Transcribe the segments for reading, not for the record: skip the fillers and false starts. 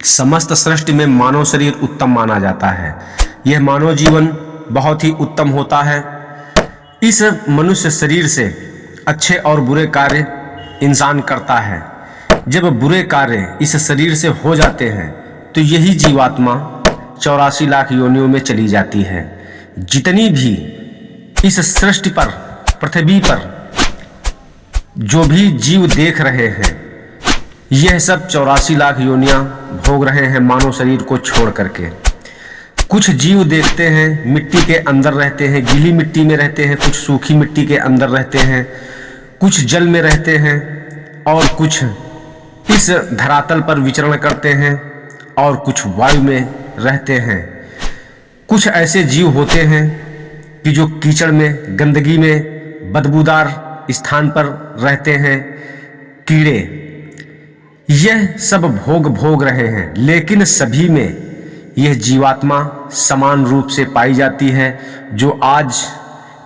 समस्त सृष्टि में मानव शरीर उत्तम माना जाता है। यह मानव जीवन बहुत ही उत्तम होता है। इस मनुष्य शरीर से अच्छे और बुरे कार्य इंसान करता है। जब बुरे कार्य इस शरीर से हो जाते हैं तो यही जीवात्मा 84 लाख योनियों में चली जाती है। जितनी भी इस सृष्टि पर, पृथ्वी पर जो भी जीव देख रहे हैं, यह सब 84 लाख योनियां भोग रहे हैं मानव शरीर को छोड़ करके। कुछ जीव देखते हैं मिट्टी के अंदर रहते हैं, गीली मिट्टी में रहते हैं, कुछ सूखी मिट्टी के अंदर रहते हैं, कुछ जल में रहते हैं और कुछ इस धरातल पर विचरण करते हैं और कुछ वायु में रहते हैं। कुछ ऐसे जीव होते हैं कि जो कीचड़ में, गंदगी में, बदबूदार स्थान पर रहते हैं, कीड़े। यह सब भोग रहे हैं, लेकिन सभी में यह जीवात्मा समान रूप से पाई जाती है। जो आज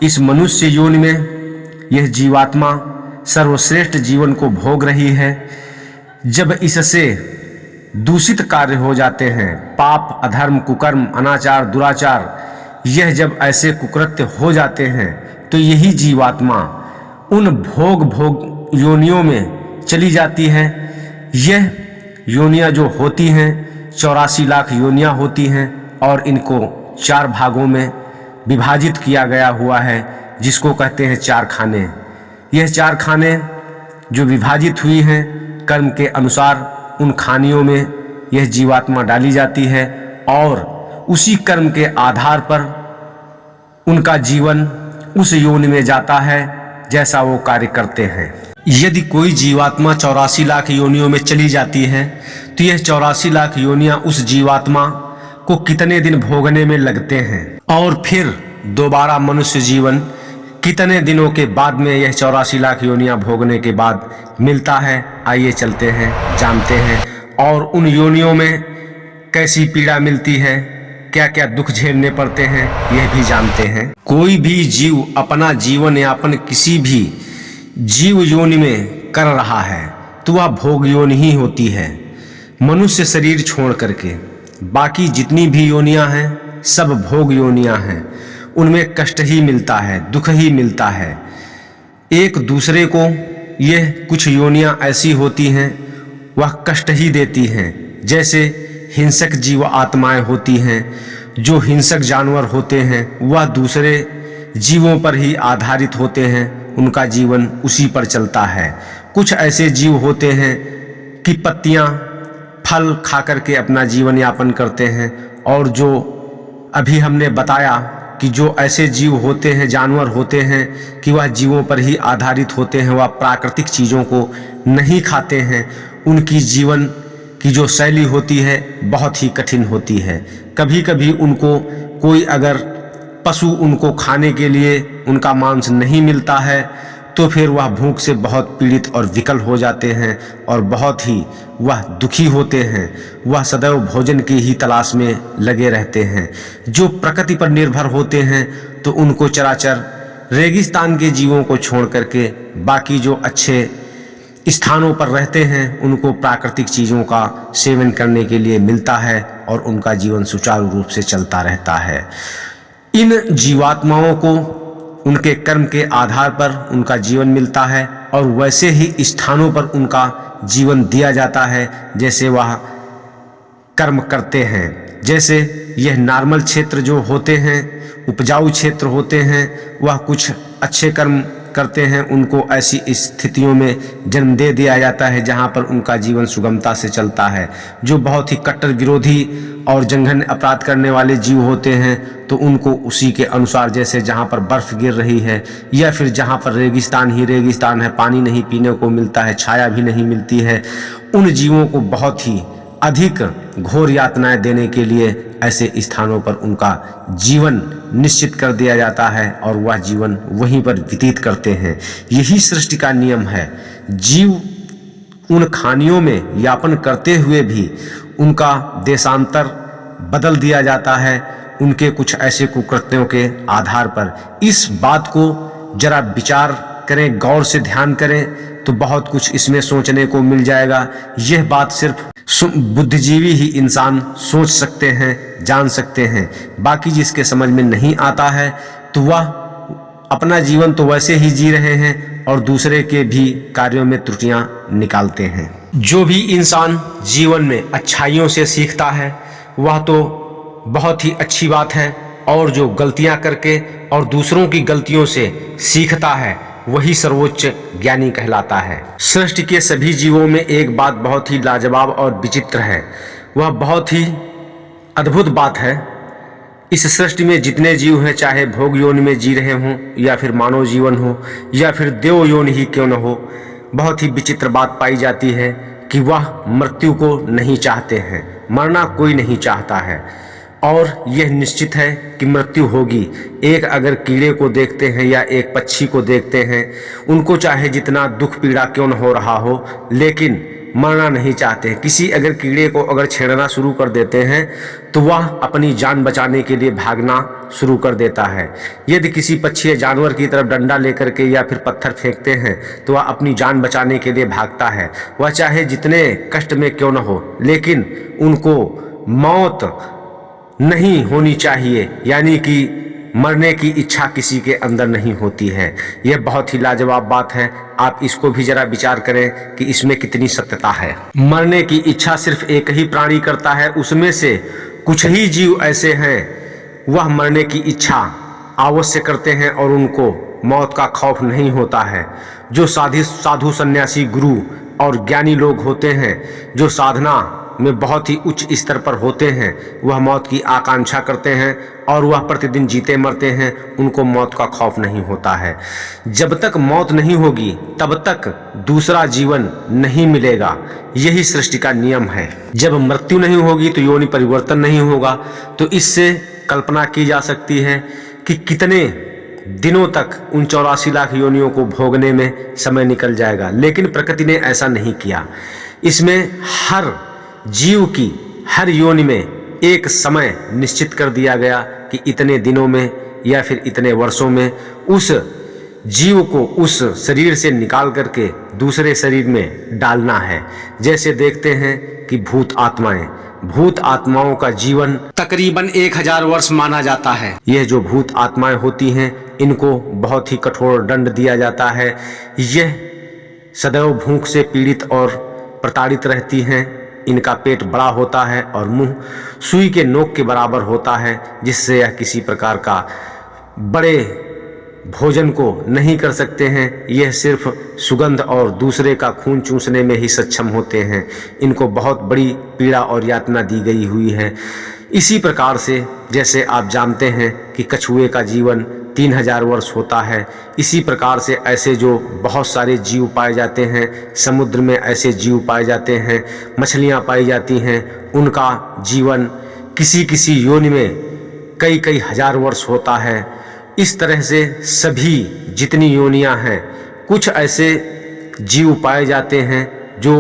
इस मनुष्य योनि में यह जीवात्मा सर्वश्रेष्ठ जीवन को भोग रही है, जब इससे दूषित कार्य हो जाते हैं, पाप, अधर्म, कुकर्म, अनाचार, दुराचार, यह जब ऐसे कुकृत्य हो जाते हैं तो यही जीवात्मा उन भोग योनियों में चली जाती है। यह योनियां जो होती हैं 84 लाख योनियां होती हैं और इनको 4 भागों में विभाजित किया गया हुआ है, जिसको कहते हैं 4 खाने। यह 4 खाने जो विभाजित हुई हैं कर्म के अनुसार, उन खानियों में यह जीवात्मा डाली जाती है और उसी कर्म के आधार पर उनका जीवन उस योनि में जाता है जैसा वो कार्य करते हैं। यदि कोई जीवात्मा 84 लाख योनियों में चली जाती है तो यह 84 लाख योनियां उस जीवात्मा को कितने दिन भोगने में लगते हैं और फिर दोबारा मनुष्य जीवन कितने दिनों के बाद में यह 84 लाख योनियां भोगने के बाद मिलता है। आइए चलते हैं, जानते हैं और उन योनियों में कैसी पीड़ा मिलती है, क्या क्या दुख झेलने पड़ते हैं, यह भी जानते हैं। कोई भी जीव अपना जीवन यापन किसी भी जीव योनि में कर रहा है तो वह भोग योनि ही होती है, मनुष्य शरीर छोड़ करके। बाकी जितनी भी योनियां हैं सब भोग योनियां हैं, उनमें कष्ट ही मिलता है, दुख ही मिलता है। एक दूसरे को यह कुछ योनियां ऐसी होती हैं वह कष्ट ही देती हैं। जैसे हिंसक जीव आत्माएं होती हैं, जो हिंसक जानवर होते हैं वह दूसरे जीवों पर ही आधारित होते हैं, उनका जीवन उसी पर चलता है। कुछ ऐसे जीव होते हैं कि पत्तियां, फल खा करके अपना जीवन यापन करते हैं, और जो अभी हमने बताया कि जो ऐसे जीव होते हैं, जानवर होते हैं कि वह जीवों पर ही आधारित होते हैं, वह प्राकृतिक चीज़ों को नहीं खाते हैं, उनकी जीवन की जो शैली होती है बहुत ही कठिन होती है। कभी कभी उनको कोई अगर पशु उनको खाने के लिए उनका मांस नहीं मिलता है तो फिर वह भूख से बहुत पीड़ित और विकल हो जाते हैं और बहुत ही वह दुखी होते हैं। वह सदैव भोजन की ही तलाश में लगे रहते हैं। जो प्रकृति पर निर्भर होते हैं तो उनको चराचर रेगिस्तान के जीवों को छोड़ करके बाकी जो अच्छे स्थानों पर रहते हैं उनको प्राकृतिक चीज़ों का सेवन करने के लिए मिलता है और उनका जीवन सुचारू रूप से चलता रहता है। इन जीवात्माओं को उनके कर्म के आधार पर उनका जीवन मिलता है और वैसे ही स्थानों पर उनका जीवन दिया जाता है जैसे वह कर्म करते हैं। जैसे यह नॉर्मल क्षेत्र जो होते हैं, उपजाऊ क्षेत्र होते हैं, वह कुछ अच्छे कर्म करते हैं, उनको ऐसी स्थितियों में जन्म दे दिया जाता है जहां पर उनका जीवन सुगमता से चलता है। जो बहुत ही कट्टर विरोधी और जघन्य अपराध करने वाले जीव होते हैं तो उनको उसी के अनुसार, जैसे जहां पर बर्फ गिर रही है या फिर जहां पर रेगिस्तान ही रेगिस्तान है, पानी नहीं पीने को मिलता है, छाया भी नहीं मिलती है, उन जीवों को बहुत ही अधिक घोर यातनाएं देने के लिए ऐसे स्थानों पर उनका जीवन निश्चित कर दिया जाता है और वह जीवन वहीं पर व्यतीत करते हैं। यही सृष्टि का नियम है। जीव उन खानियों में यापन करते हुए भी उनका देशांतर बदल दिया जाता है उनके कुछ ऐसे कुकृत्यों के आधार पर। इस बात को जरा विचार करें, गौर से ध्यान करें, तो बहुत कुछ इसमें सोचने को मिल जाएगा। यह बात सिर्फ बुद्धिजीवी ही इंसान सोच सकते हैं, जान सकते हैं। बाकी जिसके समझ में नहीं आता है तो वह अपना जीवन तो वैसे ही जी रहे हैं और दूसरे के भी कार्यों में त्रुटियां निकालते हैं। जो भी इंसान जीवन में अच्छाइयों से सीखता है वह तो बहुत ही अच्छी बात है, और जो गलतियां करके और दूसरों की गलतियों से सीखता है वही सर्वोच्च ज्ञानी कहलाता है। सृष्टि के सभी जीवों में एक बात बहुत ही लाजवाब और विचित्र है, वह बहुत ही अद्भुत बात है। इस सृष्टि में जितने जीव हैं, चाहे भोग योनि में जी रहे हों या फिर मानव जीवन हो या फिर देव योनि ही क्यों न हो, बहुत ही विचित्र बात पाई जाती है कि वह मृत्यु को नहीं चाहते हैं। मरना कोई नहीं चाहता है और यह निश्चित है कि मृत्यु होगी। एक अगर कीड़े को देखते हैं या एक पक्षी को देखते हैं, उनको चाहे जितना दुख पीड़ा क्यों न हो रहा हो, लेकिन मरना नहीं चाहते। किसी अगर कीड़े को अगर छेड़ना शुरू कर देते हैं तो वह अपनी जान बचाने के लिए भागना शुरू कर देता है। यदि किसी पक्षी या जानवर की तरफ डंडा लेकर के या फिर पत्थर फेंकते हैं तो वह अपनी जान बचाने के लिए भागता है। वह चाहे जितने कष्ट में क्यों न हो, लेकिन उनको मौत नहीं होनी चाहिए, यानी कि मरने की इच्छा किसी के अंदर नहीं होती है। यह बहुत ही लाजवाब बात है। आप इसको भी जरा विचार करें कि इसमें कितनी सत्यता है। मरने की इच्छा सिर्फ एक ही प्राणी करता है, उसमें से कुछ ही जीव ऐसे हैं वह मरने की इच्छा अवश्य करते हैं और उनको मौत का खौफ नहीं होता है। जो साधु सन्यासी गुरु और ज्ञानी लोग होते हैं, जो साधना में बहुत ही उच्च स्तर पर होते हैं, वह मौत की आकांक्षा करते हैं और वह प्रतिदिन जीते मरते हैं, उनको मौत का खौफ नहीं होता है। जब तक मौत नहीं होगी तब तक दूसरा जीवन नहीं मिलेगा, यही सृष्टि का नियम है। जब मृत्यु नहीं होगी तो योनि परिवर्तन नहीं होगा। तो इससे कल्पना की जा सकती है कि कितने दिनों तक उन 84 लाख योनियों को भोगने में समय निकल जाएगा, लेकिन प्रकृति ने ऐसा नहीं किया। इसमें हर जीव की हर योनि में एक समय निश्चित कर दिया गया कि इतने दिनों में या फिर इतने वर्षों में उस जीव को उस शरीर से निकाल करके दूसरे शरीर में डालना है। जैसे देखते हैं कि भूत आत्माओं का जीवन तकरीबन 1000 वर्ष माना जाता है। यह जो भूत आत्माएं होती हैं इनको बहुत ही कठोर दंड दिया जाता है। यह सदैव भूख से पीड़ित और प्रताड़ित रहती हैं। इनका पेट बड़ा होता है और मुंह सुई के नोक के बराबर होता है, जिससे यह किसी प्रकार का बड़े भोजन को नहीं कर सकते हैं। यह सिर्फ सुगंध और दूसरे का खून चूसने में ही सक्षम होते हैं। इनको बहुत बड़ी पीड़ा और यातना दी गई हुई है। इसी प्रकार से जैसे आप जानते हैं कि कछुए का जीवन 3000 वर्ष होता है, इसी प्रकार से ऐसे जो बहुत सारे जीव पाए जाते हैं, समुद्र में ऐसे जीव पाए जाते हैं, मछलियाँ पाई जाती हैं, उनका जीवन किसी किसी योनि में कई हजार वर्ष होता है। इस तरह से सभी जितनी योनियाँ हैं, कुछ ऐसे जीव पाए जाते हैं जो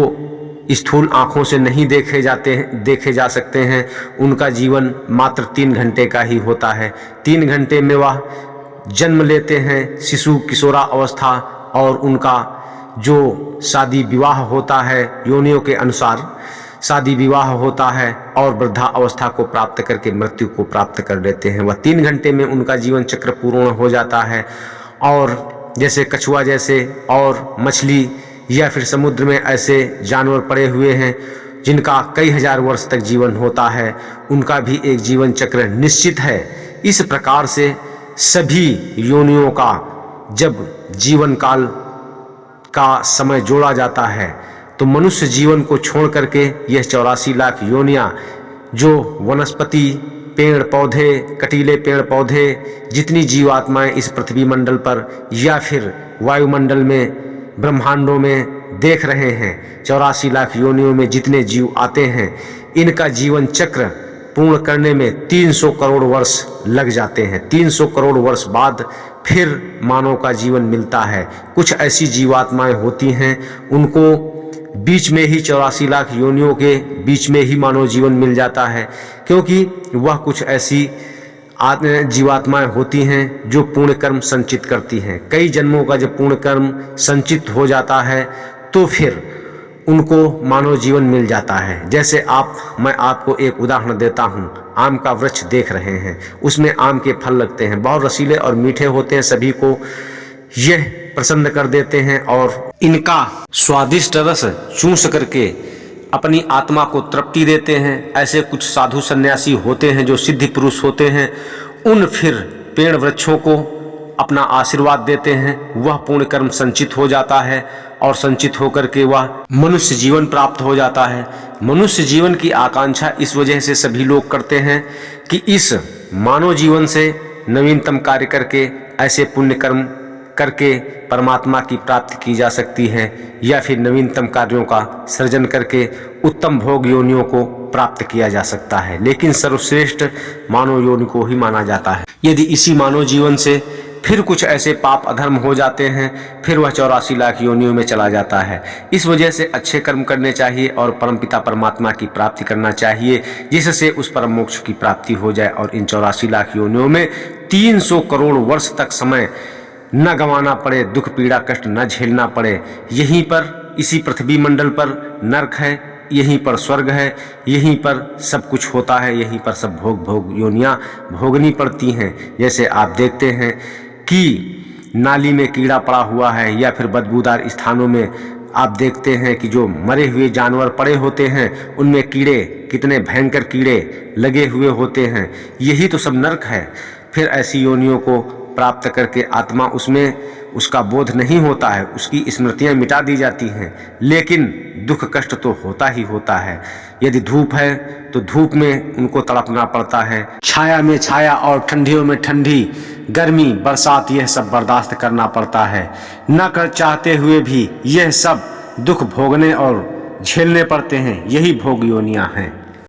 स्थूल आँखों से नहीं देखे जा सकते हैं। उनका जीवन मात्र 3 घंटे का ही होता है। 3 घंटे में वह जन्म लेते हैं, शिशु किशोरा अवस्था, और उनका जो शादी विवाह होता है योनियों के अनुसार शादी विवाह होता है और वृद्धा अवस्था को प्राप्त करके मृत्यु को प्राप्त कर लेते हैं। वह 3 घंटे में उनका जीवन चक्र पूर्ण हो जाता है। और जैसे कछुआ जैसे और मछली या फिर समुद्र में ऐसे जानवर पड़े हुए हैं जिनका कई हजार वर्ष तक जीवन होता है, उनका भी एक जीवन चक्र निश्चित है। इस प्रकार से सभी योनियों का जब जीवन काल का समय जोड़ा जाता है तो मनुष्य जीवन को छोड़ करके यह 84 लाख योनियां, जो वनस्पति, पेड़ पौधे, कटीले पेड़ पौधे, जितनी जीवात्माएं इस पृथ्वी मंडल पर या फिर वायुमंडल में, ब्रह्मांडों में देख रहे हैं, 84 लाख योनियों में जितने जीव आते हैं, इनका जीवन चक्र पूर्ण करने में 300 करोड़ वर्ष लग जाते हैं। 300 करोड़ वर्ष बाद फिर मानव का जीवन मिलता है। कुछ ऐसी जीवात्माएं होती हैं, उनको बीच में ही 84 लाख योनियों के बीच में ही मानव जीवन मिल जाता है, क्योंकि वह कुछ ऐसी जीवात्माएं होती हैं जो पुण्य कर्म संचित करती हैं। कई जन्मों का जब पुण्य कर्म संचित हो जाता है तो फिर उनको मानव जीवन मिल जाता है। जैसे मैं आपको एक उदाहरण देता हूँ। आम का वृक्ष देख रहे हैं, उसमें आम के फल लगते हैं, बहुत रसीले और मीठे होते हैं, सभी को यह प्रसन्न कर देते हैं और इनका स्वादिष्ट रस चूस करके अपनी आत्मा को तृप्ति देते हैं। ऐसे कुछ साधु सन्यासी होते हैं जो सिद्धि पुरुष होते हैं, उन फिर पेड़ वृक्षों को अपना आशीर्वाद देते हैं, वह पुण्य कर्म संचित हो जाता है और संचित होकर के वह मनुष्य जीवन प्राप्त हो जाता है। मनुष्य जीवन की आकांक्षा इस वजह से सभी लोग करते हैं कि इस मानव जीवन से नवीनतम कार्य करके ऐसे पुण्य कर्म करके परमात्मा की प्राप्ति की जा सकती है, या फिर नवीनतम कार्यों का सृजन करके उत्तम भोग योनियों को प्राप्त किया जा सकता है। लेकिन सर्वश्रेष्ठ मानव योनि को ही माना जाता है। यदि इसी मानव जीवन से फिर कुछ ऐसे पाप अधर्म हो जाते हैं, फिर वह 84 लाख योनियों में चला जाता है। इस वजह से अच्छे कर्म करने चाहिए और परमपिता परमात्मा की प्राप्ति करना चाहिए, जिससे उस परम मोक्ष की प्राप्ति हो जाए और इन 84 लाख योनियों में 300 करोड़ वर्ष तक समय न गंवाना पड़े, दुख पीड़ा कष्ट न झेलना पड़े। यहीं पर इसी पृथ्वी मंडल पर नरक है, यहीं पर स्वर्ग है, यहीं पर सब कुछ होता है, यहीं पर सब भोग योनियाँ भोगनी पड़ती हैं। जैसे आप देखते हैं कि नाली में कीड़ा पड़ा हुआ है, या फिर बदबूदार स्थानों में आप देखते हैं कि जो मरे हुए जानवर पड़े होते हैं, उनमें कीड़े, कितने भयंकर कीड़े लगे हुए होते हैं। यही तो सब नरक है। फिर ऐसी योनियों को प्राप्त करके आत्मा उसका बोध नहीं होता है, उसकी स्मृतियां मिटा दी जाती हैं, लेकिन दुख कष्ट तो होता ही होता है। यदि धूप है तो धूप में उनको तड़पना पड़ता है, छाया में छाया और ठंडियों में ठंडी, गर्मी बरसात, यह सब बर्दाश्त करना पड़ता है। न कर चाहते हुए भी यह सब दुख भोगने और झेलने पड़ते हैं। यही भोग योनियां हैं।